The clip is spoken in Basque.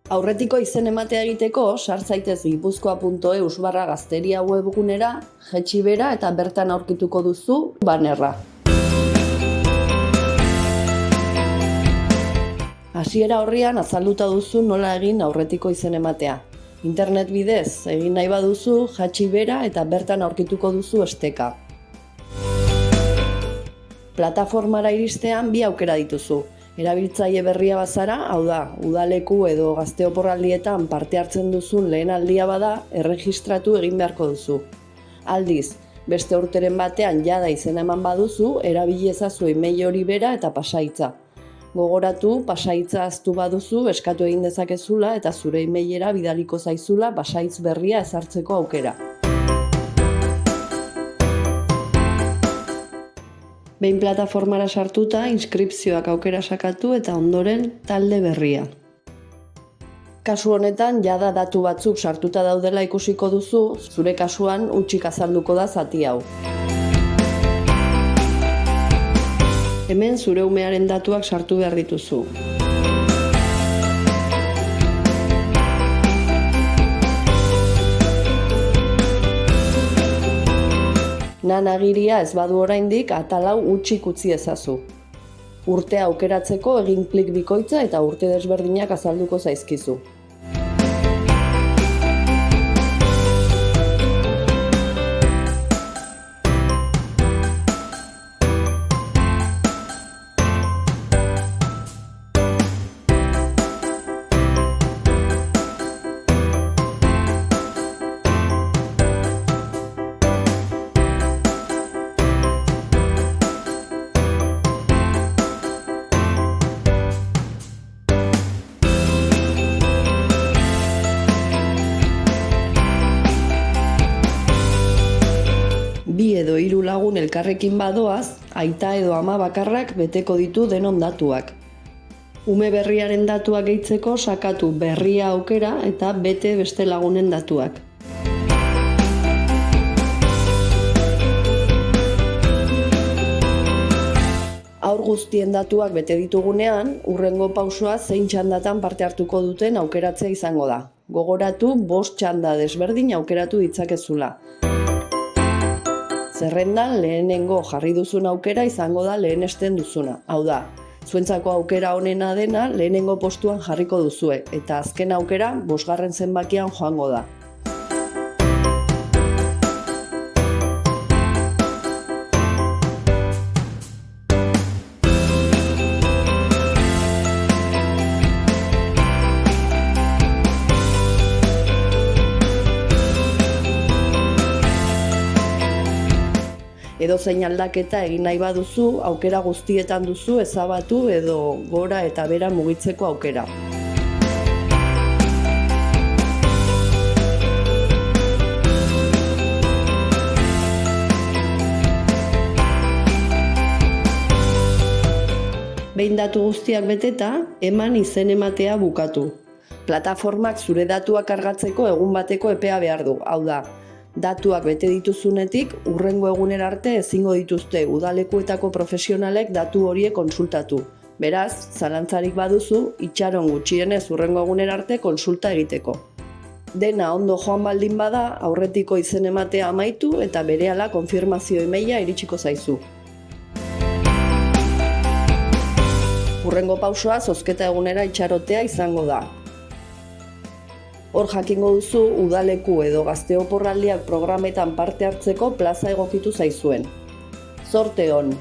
Aurretiko izen ematea egiteko, sar zaitez gipuzkoa.eus/gazteria webgunera, jaitsi bera eta bertan aurkituko duzu bannerra. Hasiera horrian azalduta duzu nola egin aurretiko izen ematea. Internet bidez egin nahi baduzu, jaitsi bera eta bertan aurkituko duzu esteka. Plataformara iristean bi aukera dituzu. Erabiltzaile berria bazara, hau da, udaleku edo gazte oporraldietan parte hartzen duzun lehen aldia bada, erregistratu egin beharko duzu. Aldiz, beste urteren batean jada izena eman baduzu, erabili ezazu email hori bera eta pasahitza. Gogoratu, pasahitza ahaztu baduzu, eskatu egin dezakezula eta zure emailera bidaliko zaizula pasahitz berria ezartzeko aukera. Behin plataformara sartuta, inskripzioak aukera sakatu eta ondoren talde berria. Kasu honetan, jada datu batzuk sartuta daudela ikusiko duzu, zure kasuan hutsik azalduko da zati hau. Hemen zure umearen datuak sartu behar dituzu. Agiria ez badu oraindik atal hau hutsik utzi ezazu. Urtea aukeratzeko egin klik bikoitza eta urte desberdinak azalduko zaizkizu. Bi edo hiru lagun elkarrekin badoaz, aita edo ama bakarrak beteko ditu denon datuak. Ume berriaren datuak gehitzeko sakatu berria aukera eta bete beste lagunen datuak. Haur guztien datuak bete ditugunean, hurrengo pausua zein txandatan parte hartuko duten aukeratzea izango da. Gogoratu 5 txanda desberdin aukeratu ditzakezula. Zerrendan lehenengo jarri duzun aukera izango da lehenesten duzuna. Hau da, zuentzako aukera onena dena lehenengo postuan jarriko duzue, eta azken aukera 5. zenbakian joango da. Edozein aldaketa egin nahi baduzu, aukera guztietan duzu ezabatu edo gora eta bera mugitzeko aukera. Behin datu guztiak beteta, eman izen ematea bukatu. Plataformak zure datuak kargatzeko egun bateko epea behar du, hau da. Datuak bete dituzunetik, hurrengo egunera arte ezingo dituzte udalekuetako profesionalek datu horiek kontsultatu. Beraz, zalantzarik baduzu, itxaron gutxienez hurrengo egunera arte kontsulta egiteko. Dena ondo joan baldin bada, aurretiko izen ematea amaitu eta berehala konfirmazio emaila iritsiko zaizu. Hurrengo pausua zozketa egunera itxarotea izango da. Hor jakingo duzu udaleku edo gazte oporraldiak programetan parte hartzeko plaza egokitu zaizuen. Zorte on!